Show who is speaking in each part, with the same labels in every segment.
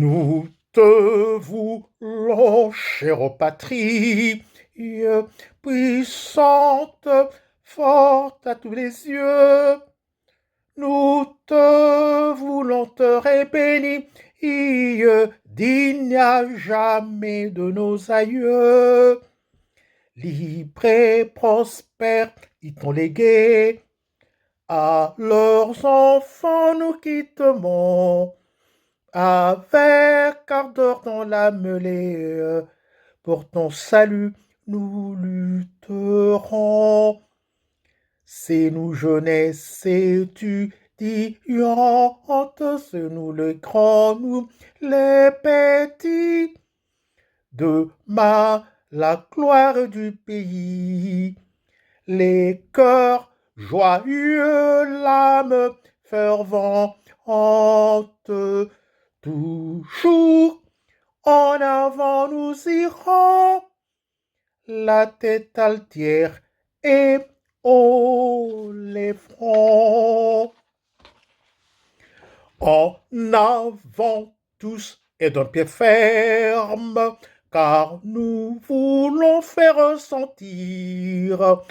Speaker 1: Nous te voulons, chère patrie, puissante, forte à tous les yeux. Nous te voulons te béni, digne à jamais de nos aïeux. Libre et prospère, ils t'ont légué. À leurs enfants nous quitterons, avec ardeur dans la mêlée. Pour ton salut, nous lutterons. C'est nous jeunesse étudiante, c'est nous les grands, nous les petits. Demain, la gloire du pays. Les cœurs joyeux, l'âme fervente, toujours en avant nous irons, la tête altière et haut les fronts. En avant tous et d'un pied ferme, car nous voulons faire sentir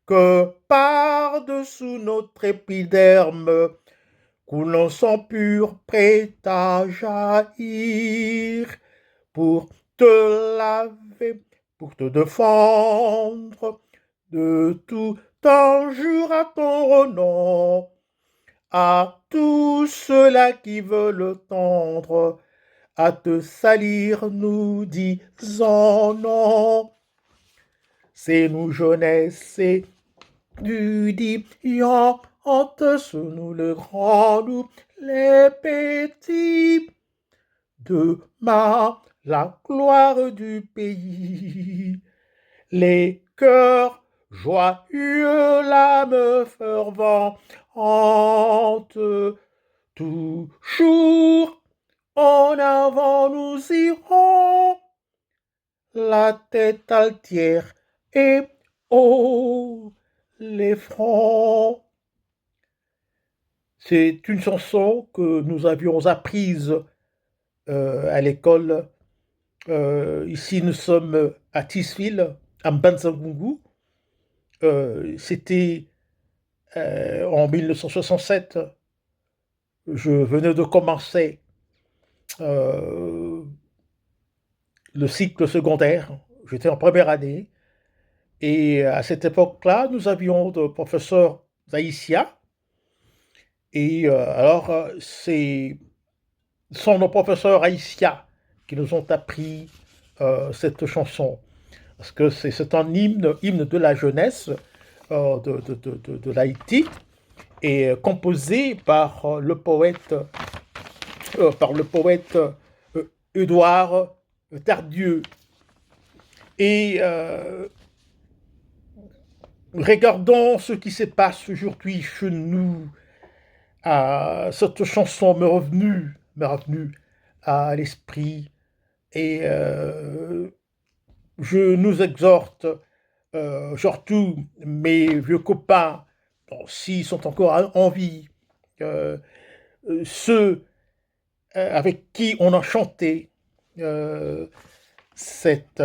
Speaker 1: que par-dessous notre épiderme, coulant sang pur prêt à jaillir, pour te laver, pour te défendre de tout injure à ton renom. À tous ceux-là qui veulent tendre à te salir, nous disons non. C'est nous jeunesse et étudiante, c'est nous le grand, nous les petits. Demain, la gloire du pays. Les cœurs joyeux, l'âme fervente, toujours en avant nous irons, la tête altière et haut les fronts. C'est une chanson que nous avions apprise à l'école. Ici, nous sommes à Tisville, à Mbanzangungu. C'était en 1967. Je venais de commencer le cycle secondaire. J'étais en première année. Et à cette époque-là, nous avions de professeurs haïtiens. Et ce sont nos professeurs haïtiens qui nous ont appris cette chanson. Parce que c'est un hymne de la jeunesse de l'Haïti, et composé par le poète Édouard Tardieu. Et regardons ce qui se passe aujourd'hui chez nous. Cette chanson m'est revenue à l'esprit, et je nous exhorte, surtout mes vieux copains, s'ils sont encore en vie, ceux avec qui on a chanté cet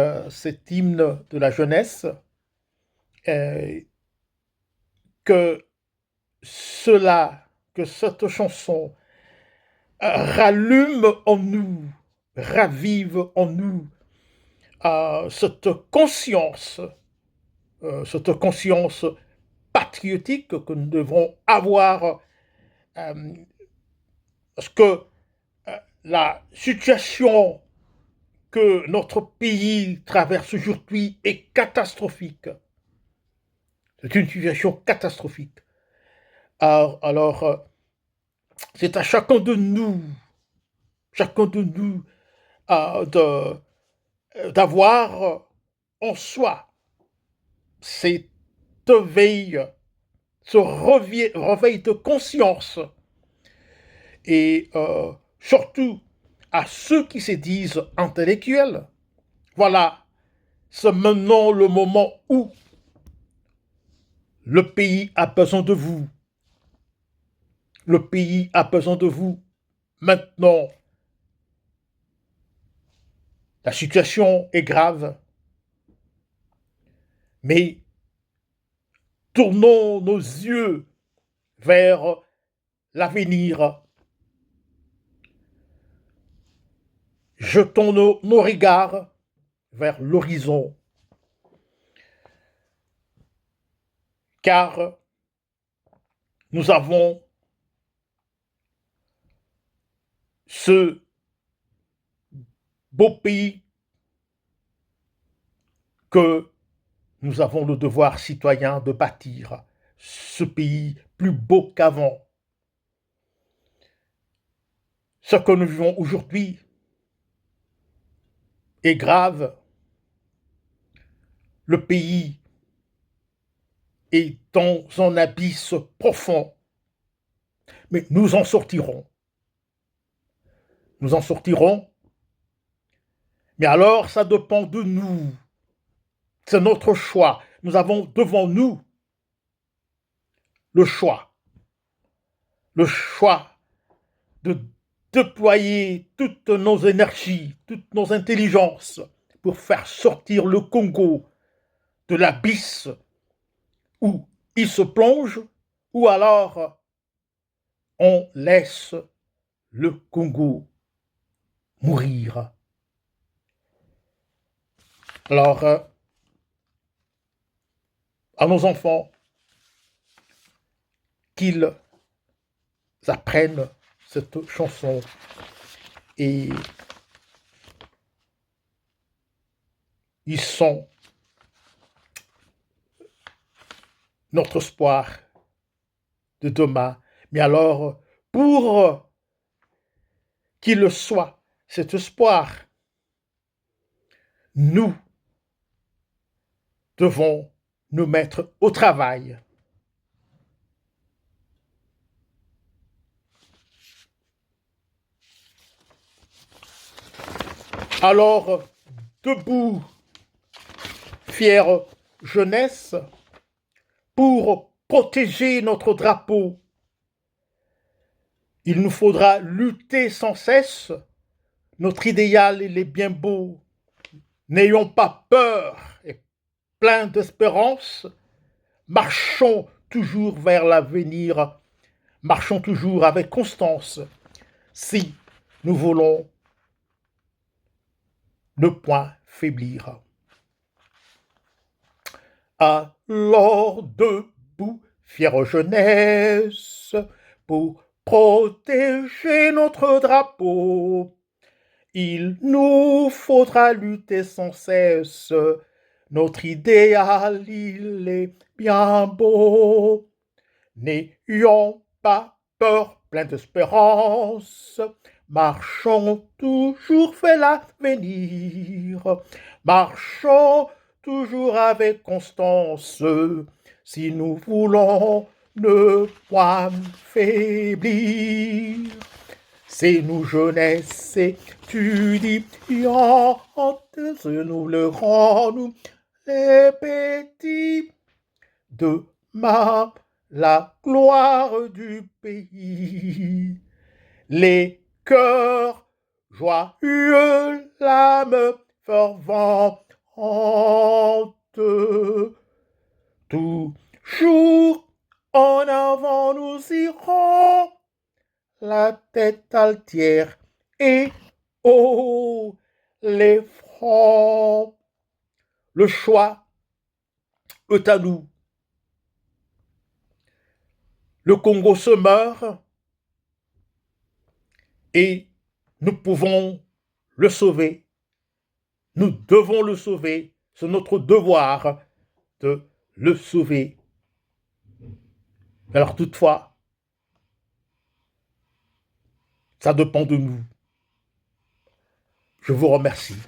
Speaker 1: hymne de la jeunesse, euh, que cette chanson rallume en nous, ravive en nous cette conscience patriotique que nous devons avoir, parce que la situation que notre pays traverse aujourd'hui est catastrophique. C'est une situation catastrophique. Alors, c'est à chacun de nous d'avoir en soi cette veille, ce réveil de conscience, et surtout à ceux qui se disent intellectuels. Voilà, c'est maintenant le moment où le pays a besoin de vous. Le pays a besoin de vous maintenant. La situation est grave, mais tournons nos yeux vers l'avenir. Jetons nos regards vers l'horizon, car nous avons ce beau pays que nous avons le devoir citoyen de bâtir, ce pays plus beau qu'avant. Ce que nous vivons aujourd'hui est grave. Le pays est dans un abysse profond, mais nous en sortirons. Nous en sortirons, mais alors ça dépend de nous. C'est notre choix. Nous avons devant nous le choix de déployer toutes nos énergies, toutes nos intelligences pour faire sortir le Congo de l'abysse où il se plonge, ou alors on laisse le Congo mourir. Alors, à nos enfants, qu'ils apprennent cette chanson et ils sont notre espoir de demain. Mais alors, pour qu'il le soit, cet espoir, nous devons nous mettre au travail. Alors, debout, fière jeunesse, pour protéger notre drapeau, il nous faudra lutter sans cesse. Notre idéal, il est bien beau. N'ayons pas peur et plein d'espérance. Marchons toujours vers l'avenir. Marchons toujours avec constance. Si nous voulons ne point faiblir. Alors debout, fière jeunesse, pour protéger notre drapeau, il nous faudra lutter sans cesse. Notre idéal, il est bien beau. N'ayons pas peur, plein d'espérance. Marchons toujours vers l'avenir. Marchons toujours avec constance. Si nous voulons ne point faiblir. C'est nous jeunesse étudiantes, nous le rendons les petits. Demain, la gloire du pays. Les cœurs joyeux, l'âme fervente, toujours en avant nous irons, la tête altière et haut les fronts. Le choix est à nous. Le Congo se meurt et nous pouvons le sauver. Nous devons le sauver. C'est notre devoir de le sauver. Alors toutefois, ça dépend de nous. Je vous remercie.